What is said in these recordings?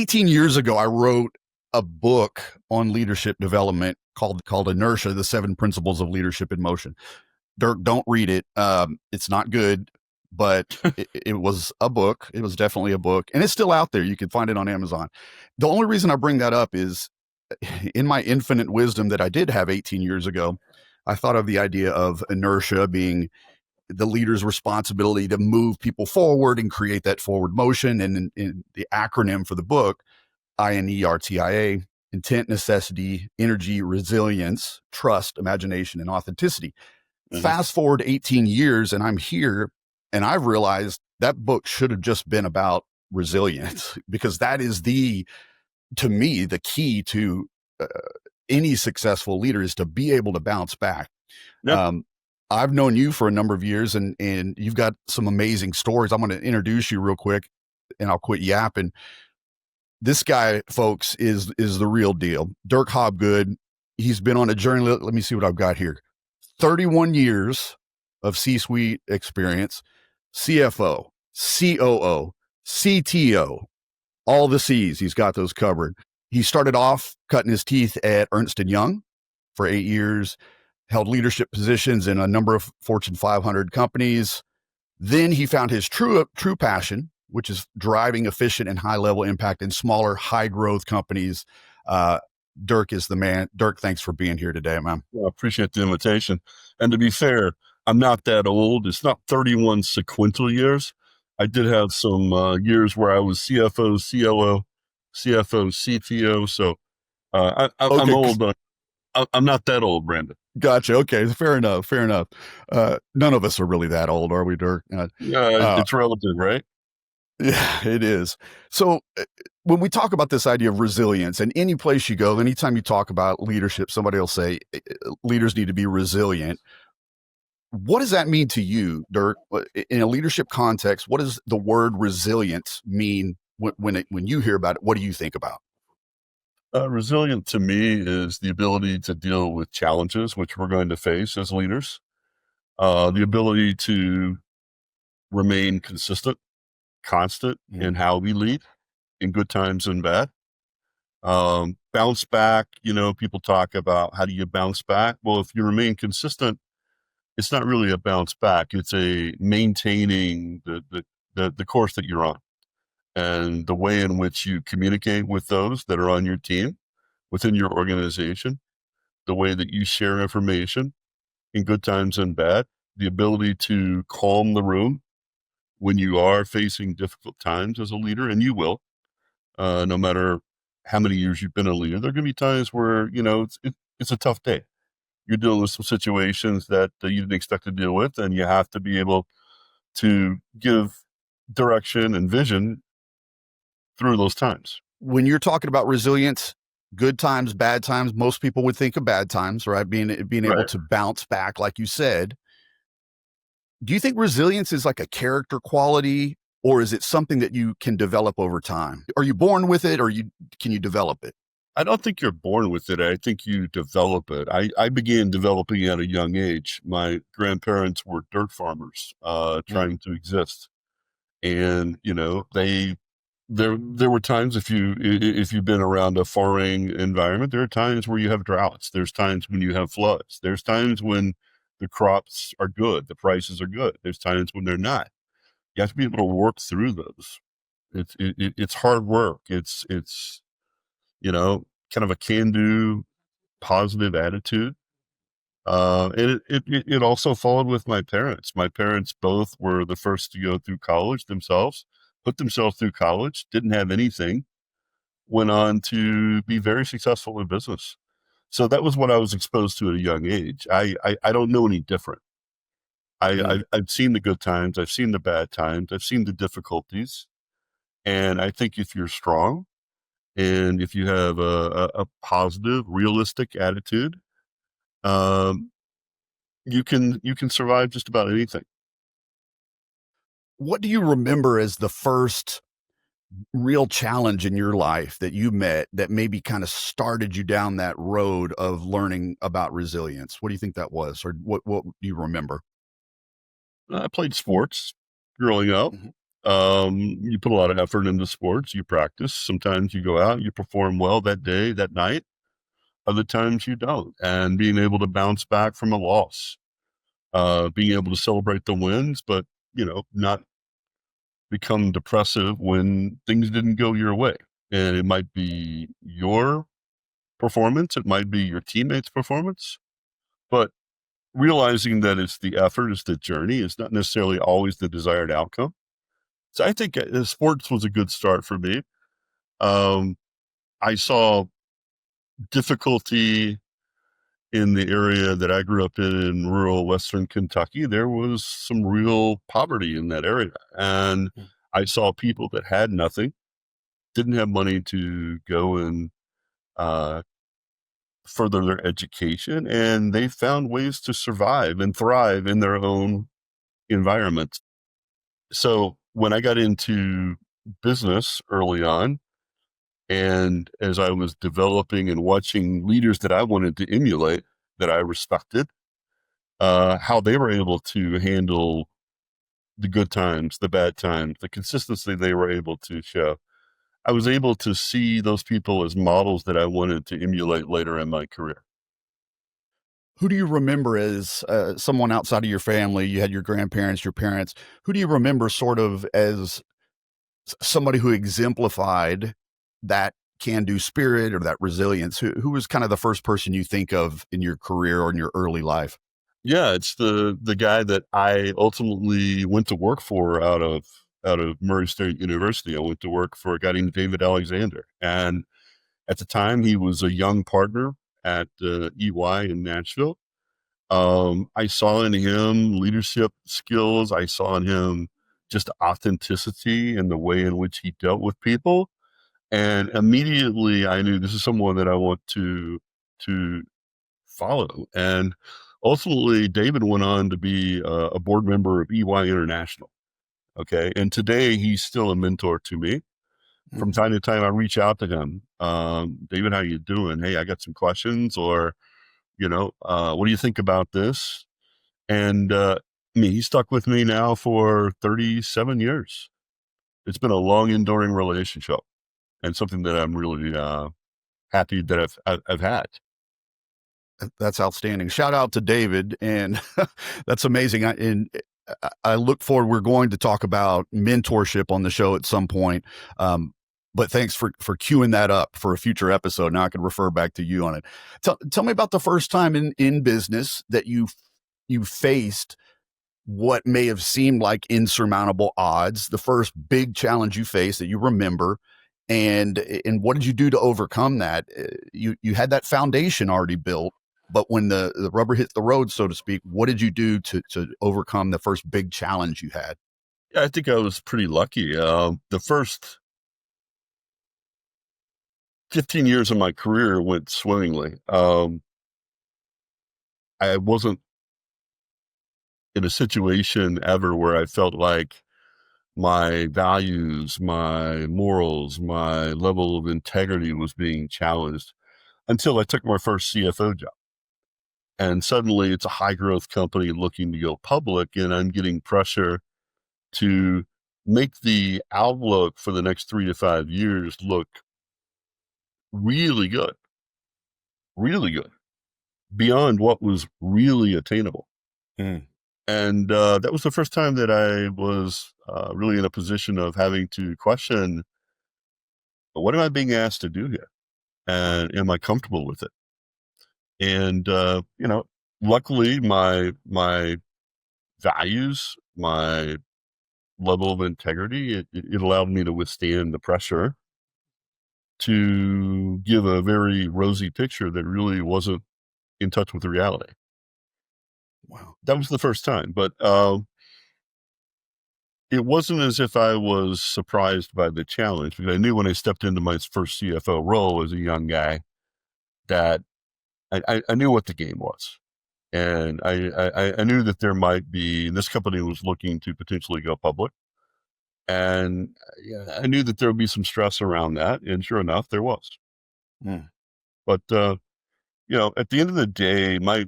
18 years ago, I wrote a book on leadership development called Inertia, the 7 Principles of Leadership in Motion. Dirk, don't read it. It's not good, but it was a book. It was definitely a book, and it's still out there. You can find it on Amazon. The only reason I bring that up is in my infinite wisdom that I did have 18 years ago, I thought of the idea of inertia being the leader's responsibility to move people forward and create that forward motion. And in the acronym for the book, INERTIA, intent, necessity, energy, resilience, trust, imagination, and authenticity. Mm-hmm. Fast forward 18 years and I'm here, and I've realized that book should have just been about resilience, because that is to me, the key to any successful leader is to be able to bounce back. Yep. I've known you for a number of years, and you've got some amazing stories. I'm going to introduce you real quick, and I'll quit yapping. This guy, folks, is the real deal. Dirk Hobgood. He's been on a journey. Let me see what I've got here. 31 years of C-suite experience, CFO, COO, CTO, all the C's. He's got those covered. He started off cutting his teeth at Ernst Young for 8 years, held leadership positions in a number of Fortune 500 companies. Then he found his true passion, which is driving efficient and high-level impact in smaller, high-growth companies. Dirk is the man. Dirk, thanks for being here today, man. Well, I appreciate the invitation. And to be fair, I'm not that old. It's not 31 sequential years. I did have some years where I was CFO, COO, CFO, CTO. So I'm old. I'm not that old, Brandon. Gotcha. Okay. Fair enough. None of us are really that old, are we, Dirk? It's relative, right? Yeah, it is. So when we talk about this idea of resilience, and any place you go, anytime you talk about leadership, somebody will say leaders need to be resilient. What does that mean to you, Dirk? In a leadership context, what does the word resilience mean when you hear about it? What do you think about? Resilient to me is the ability to deal with challenges, which we're going to face as leaders. The ability to remain consistent, constant in how we lead, in good times and bad. Bounce back, people talk about how do you bounce back? Well, if you remain consistent, it's not really a bounce back. It's a maintaining the course that you're on, and the way in which you communicate with those that are on your team, within your organization, the way that you share information in good times and bad, the ability to calm the room when you are facing difficult times as a leader, and you will, no matter how many years you've been a leader. There are going to be times where, it's a tough day. You're dealing with some situations that you didn't expect to deal with, and you have to be able to give direction and vision through those times. When you're talking about resilience, good times, bad times, most people would think of bad times, right? Being able to bounce back, like you said. Do you think resilience is like a character quality, or is it something that you can develop over time? Are you born with it, or can you develop it? I don't think you're born with it. I think you develop it. I began developing at a young age. My grandparents were dirt farmers, trying to exist. And, there were times, if you've been around a farming environment, there are times where you have droughts. There's times when you have floods. There's times when the crops are good, the prices are good. There's times when they're not. You have to be able to work through those. It's hard work. It's kind of a can-do, positive attitude. And it also followed with my parents. My parents both were the first to go through college themselves, put themselves through college, didn't have anything, went on to be very successful in business. So that was what I was exposed to at a young age. I don't know any different. I've seen the good times. I've seen the bad times. I've seen the difficulties. And I think if you're strong, and if you have a positive, realistic attitude, you can survive just about anything. What do you remember as the first real challenge in your life that you met that maybe kind of started you down that road of learning about resilience? What do you think that was, or what do you remember? I played sports growing up. You put a lot of effort into sports, you practice. Sometimes you go out, you perform well that day, that night. Other times you don't. And being able to bounce back from a loss, being able to celebrate the wins, but, not become depressive when things didn't go your way. And it might be your performance, it might be your teammates' performance, but realizing that it's the effort, it's the journey, it's not necessarily always the desired outcome. So I think sports was a good start for me. Um, I saw difficulty in the area that I grew up in rural Western Kentucky. There was some real poverty in that area. And I saw people that had nothing, didn't have money to go and uh, further their education, and they found ways to survive and thrive in their own environment. So when I got into business early on, and as I was developing and watching leaders that I wanted to emulate, that I respected, how they were able to handle the good times, the bad times, the consistency they were able to show. I was able to see those people as models that I wanted to emulate later in my career. Who do you remember as someone outside of your family? You had your grandparents, your parents. Who do you remember sort of as somebody who exemplified that can-do spirit or that resilience? Who was kind of the first person you think of in your career or in your early life? Yeah, it's the guy that I ultimately went to work for out of Murray State University. I went to work for a guy named David Alexander, and at the time he was a young partner at EY in Nashville. I saw in him leadership skills. I saw in him just authenticity in the way in which he dealt with people, and immediately I knew this is someone that I want to follow. And ultimately, David went on to be a board member of EY International. Okay. And today he's still a mentor to me. From time to time, I reach out to him. David, how you doing? Hey, I got some questions, or, what do you think about this? And he's stuck with me now for 37 years. It's been a long, enduring relationship, and something that I'm really happy that I've had. That's outstanding. Shout out to David, and that's amazing. I look forward. We're going to talk about mentorship on the show at some point. But thanks for queuing that up for a future episode. Now I can refer back to you on it. Tell me about the first time in business that you faced what may have seemed like insurmountable odds. The first big challenge you faced that you remember, and what did you do to overcome that? You had that foundation already built, but when the rubber hit the road, so to speak, what did you do to overcome the first big challenge you had? Yeah, I think I was pretty lucky. The first 15 years of my career went swimmingly. I wasn't in a situation ever where I felt like my values, my morals, my level of integrity was being challenged until I took my first CFO job. And suddenly it's a high growth company looking to go public, and I'm getting pressure to make the outlook for the next 3 to 5 years look really good, really good, beyond what was really attainable. Mm. And that was the first time that I was really in a position of having to question, what am I being asked to do here? And am I comfortable with it? And, luckily my values, my level of integrity, it allowed me to withstand the pressure to give a very rosy picture that really wasn't in touch with the reality. Wow. That was the first time, but it wasn't as if I was surprised by the challenge, because I knew when I stepped into my first CFO role as a young guy that I knew what the game was. And I knew that there might be, this company was looking to potentially go public. And yeah, I knew that there would be some stress around that. And sure enough, there was. Mm. But, at the end of the day, my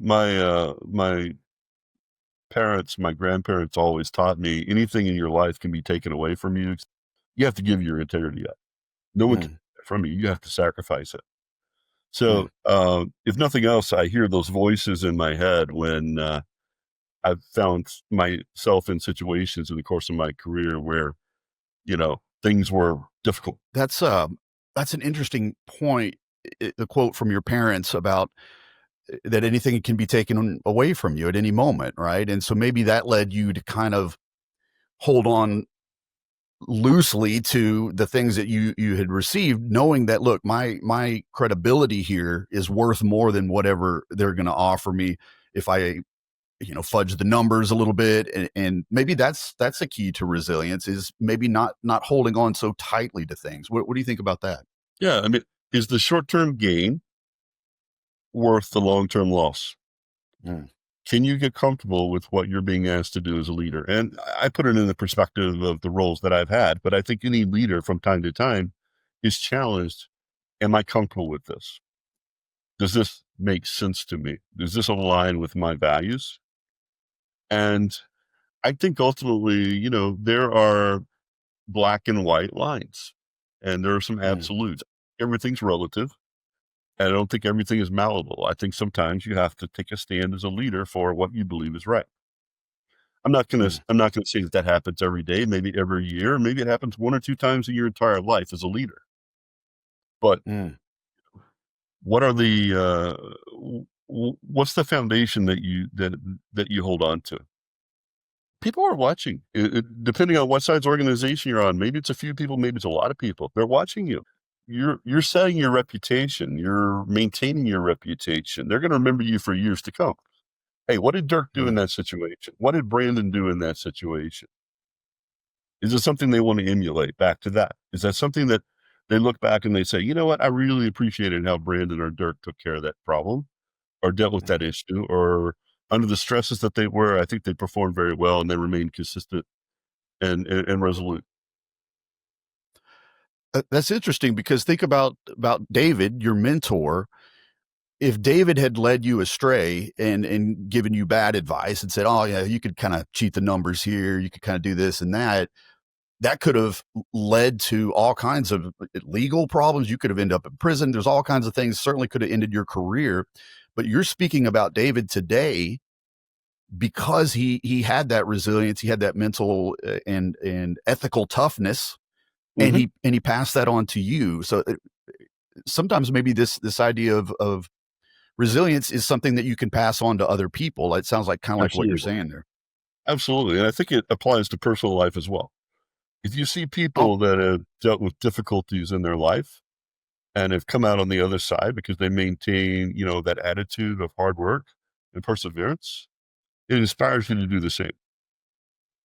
parents, my grandparents always taught me anything in your life can be taken away from you. You have to give your integrity up. No one can Mm, take it from you. You have to sacrifice it. mm. So, if nothing else, I hear those voices in my head when I've found myself in situations in the course of my career where, things were difficult. That's an interesting point. The quote from your parents about that anything can be taken away from you at any moment, right? And so maybe that led you to kind of hold on loosely to the things that you had received, knowing that, look, my credibility here is worth more than whatever they're going to offer me if I fudge the numbers a little bit. And maybe that's a key to resilience, is maybe not holding on so tightly to things. What do you think about that? Yeah, I mean, is the short-term gain worth the long-term loss? Mm, Can you get comfortable with what you're being asked to do as a leader? And I put it in the perspective of the roles that I've had, but I think any leader from time to time is challenged. Am I comfortable with this? Does this make sense to me? Does this align with my values? And I think ultimately, there are black and white lines and there are some mm, absolutes. Everything's relative. And I don't think everything is malleable. I think sometimes you have to take a stand as a leader for what you believe is right. mm, I'm not gonna say that that happens every day, maybe every year, maybe it happens 1 or 2 times in your entire life as a leader. But mm. what are the, what's the foundation that you hold on to? People are watching. Depending on what side's organization you're on, maybe it's a few people, maybe it's a lot of people. They're watching you. You're setting your reputation. You're maintaining your reputation. They're gonna remember you for years to come. Hey, what did Dirk do in Mm. that situation? What did Brandon do in that situation? Is it something they want to emulate back to that? Is that something that they look back and they say, you know what? I really appreciated how Brandon or Dirk took care of that problem or dealt with that issue, or under the stresses that they were, I think they performed very well and they remained consistent and resolute. That's interesting, because think about David, your mentor. If David had led you astray and given you bad advice and said, "Oh yeah, you could kind of cheat the numbers here, you could kind of do this and that," that could have led to all kinds of legal problems. You could have ended up in prison. There's all kinds of things. Certainly could have ended your career. But you're speaking about David today because he had that resilience, he had that mental and ethical toughness, and Hmm. he passed that on to you. So sometimes maybe this idea of resilience is something that you can pass on to other people. It sounds like kind of like what you're Absolutely. saying there. Absolutely. And I think it applies to personal life as well. If you see Oh, people that have dealt with difficulties in their life and have come out on the other side because they maintain, that attitude of hard work and perseverance, it inspires you to do the same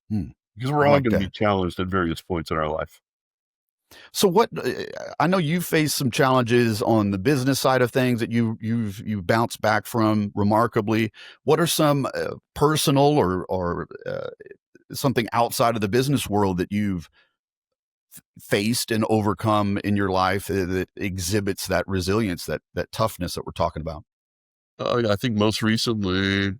hmm, because we're I all like going to be that. challenged at various points in our life. So what I know you faced some challenges on the business side of things that you've bounced back from remarkably. What are some personal or something outside of the business world that you've faced and overcome in your life that exhibits that resilience, that toughness that we're talking about? I think most recently,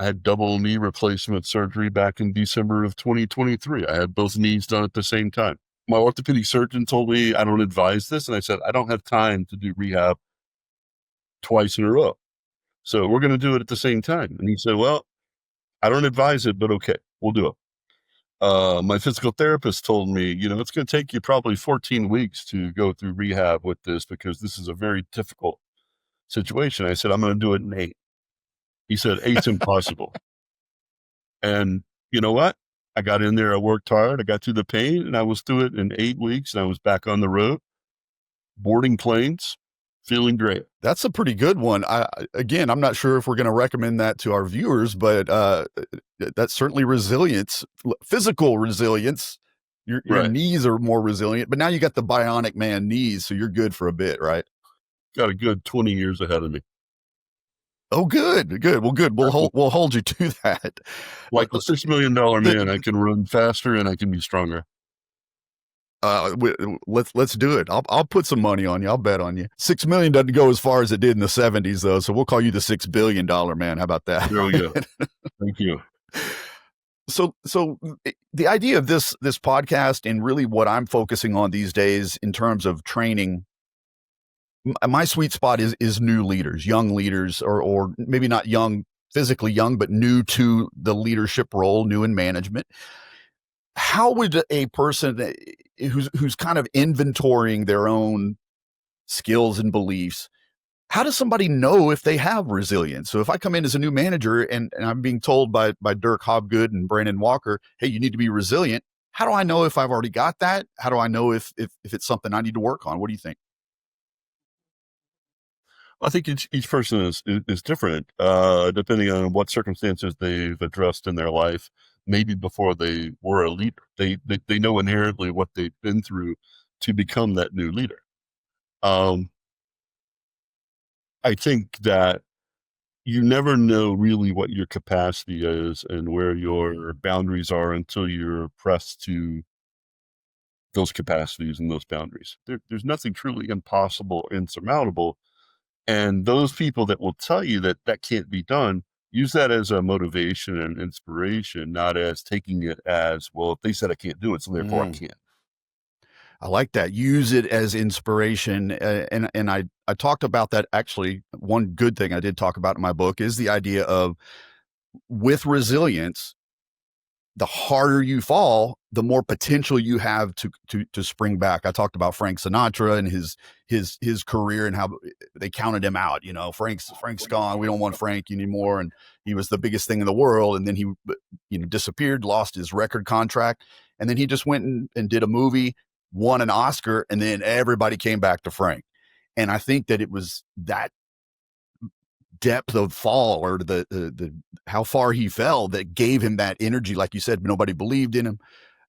I had double knee replacement surgery back in December of 2023. I had both knees done at the same time. My orthopedic surgeon told me I don't advise this. And I said, I don't have time to do rehab twice in a row. So we're going to do it at the same time. And he said, well, I don't advise it, but okay, we'll do it. My physical therapist told me, it's going to take you probably 14 weeks to go through rehab with this because this is a very difficult situation. I said, I'm going to do it in 8. He said, 8's impossible. And you know what? I got in there, I worked hard, I got through the pain, and I was through it in 8 weeks, and I was back on the road, boarding planes, feeling great. That's a pretty good one. Again, I'm not sure if we're going to recommend that to our viewers, but that's certainly resilience, physical resilience. Your Right. knees are more resilient, but now you got the bionic man knees, so you're good for a bit, right? Got a good 20 years ahead of me. Oh, good, good. Well, good. We'll hold you to that. Like the $6 million man, I can run faster and I can be stronger. Let's do it. I'll put some money on you. I'll bet on you. 6 million doesn't go as far as it did in the '70s, though. So we'll call you the $6 billion man. How about that? There we go. Thank you. So the idea of this podcast and really what I'm focusing on these days in terms of training, my sweet spot is new leaders, young leaders, or maybe not young, physically young, but new to the leadership role, new in management. How would a person who's kind of inventorying their own skills and beliefs, how does somebody know if they have resilience? So if I come in as a new manager and I'm being told by Dirk Hobgood and Brandon Walker, hey, you need to be resilient. How do I know if I've already got that? How do I know if it's something I need to work on? What do you think? I think each person is different, depending on what circumstances they've addressed in their life. Maybe before they were a leader, they know inherently what they've been through to become that new leader. I think that you never know really what your capacity is and where your boundaries are until you're pressed to those capacities and those boundaries. There's nothing truly impossible or insurmountable. And those people that will tell you that that can't be done, use that as a motivation and inspiration, not as taking it as, well, if they said I can't do it, so therefore I can't. I like that. Use it as inspiration. And I talked about that. Actually, one good thing I did talk about in my book is the idea of, with resilience, the harder you fall, the more potential you have to spring back. I talked about Frank Sinatra and his career and how they counted him out. You know, Frank's gone. We don't want Frank anymore. And he was the biggest thing in the world. And then he, disappeared, lost his record contract, and then he just went and did a movie, won an Oscar, and then everybody came back to Frank. And I think that it was that depth of fall, or the how far he fell, that gave him that energy. Like you said, nobody believed in him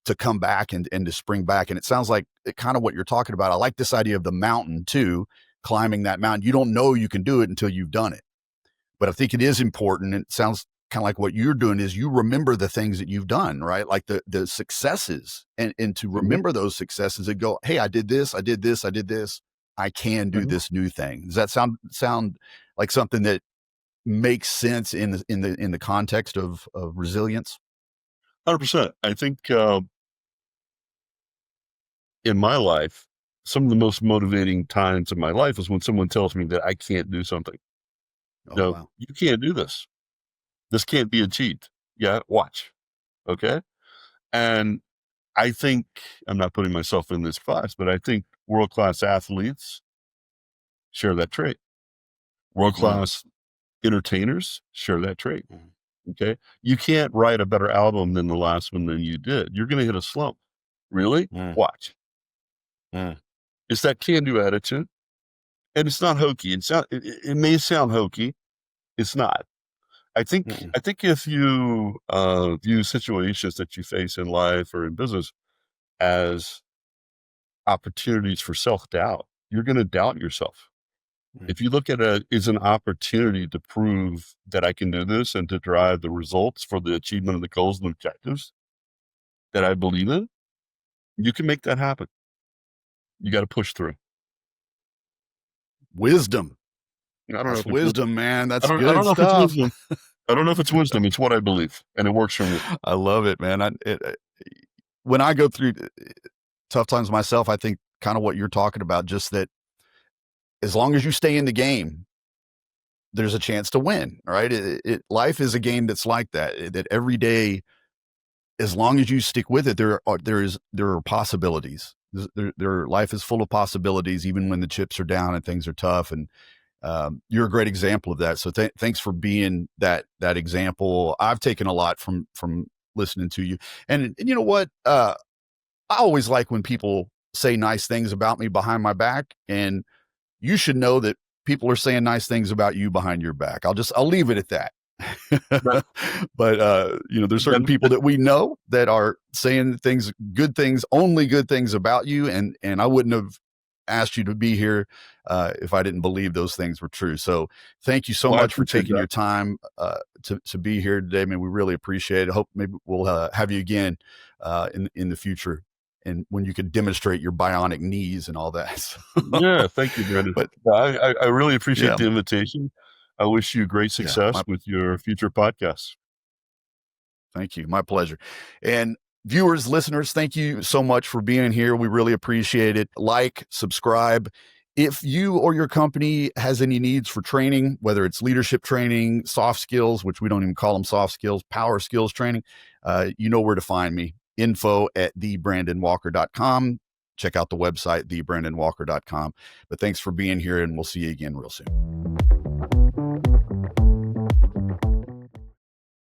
to come back and to spring back. And it sounds like kind of what you're talking about. I like this idea of the mountain too, climbing that mountain. You don't know you can do it until you've done it. But I think it is important. And it sounds kind of like what you're doing is you remember the things that you've done, right? Like the successes, and to remember those successes and go, hey, I did this, I did this, I did this. I can do this new thing. Does that sound like something that makes sense in the context of resilience? 100%. I think in my life, some of the most motivating times in my life is when someone tells me that I can't do something. Oh, No, wow. you can't do this. This can't be achieved. Yeah, watch. Okay. And I think, I'm not putting myself in this class, but I think world-class athletes share that trait. World-class entertainers share that trait. Okay. You can't write a better album than the last one than you did. You're going to hit a slump. Really? Watch. It's that can-do attitude. And it's not hokey. It may sound hokey. It's not. I think if you view situations that you face in life or in business as opportunities for self-doubt, you're going to doubt yourself. If you look at it as an opportunity to prove that I can do this and to drive the results for the achievement of the goals and objectives that I believe in, you can make that happen. You got to push through. Wisdom. I don't know That's if it's wisdom, man. That's I good don't know if it's stuff. wisdom. I don't know if it's wisdom. It's what I believe, and it works for me. I love it, man. When I go through tough times myself, I think kind of what you're talking about, just that as long as you stay in the game, there's a chance to win, right? Life is a game that's like that, that every day, as long as you stick with it, there are possibilities. Life is full of possibilities, even when the chips are down and things are tough. And you're a great example of that. So thanks for being that example. I've taken a lot from listening to you. And you know what? I always like when people say nice things about me behind my back, and you should know that people are saying nice things about you behind your back. I'll leave it at that. But there's certain people that we know that are saying good things, only good things about you, and I wouldn't have asked you to be here if I didn't believe those things were true. So thank you so much for taking your time to be here today. I mean, we really appreciate it. I hope maybe we'll have you again in the future, and when you can demonstrate your bionic knees and all that. So, Yeah, thank you, Brandon. but I really appreciate yeah, the invitation. I wish you great success with your future podcasts. Thank you. My pleasure. And viewers, listeners, thank you so much for being here. We really appreciate it. Like, subscribe. If you or your company has any needs for training, whether it's leadership training, soft skills, which we don't even call them soft skills, power skills training, you know where to find me. info@thebrandonwalker.com. Check out the website, thebrandonwalker.com. But thanks for being here, and we'll see you again real soon.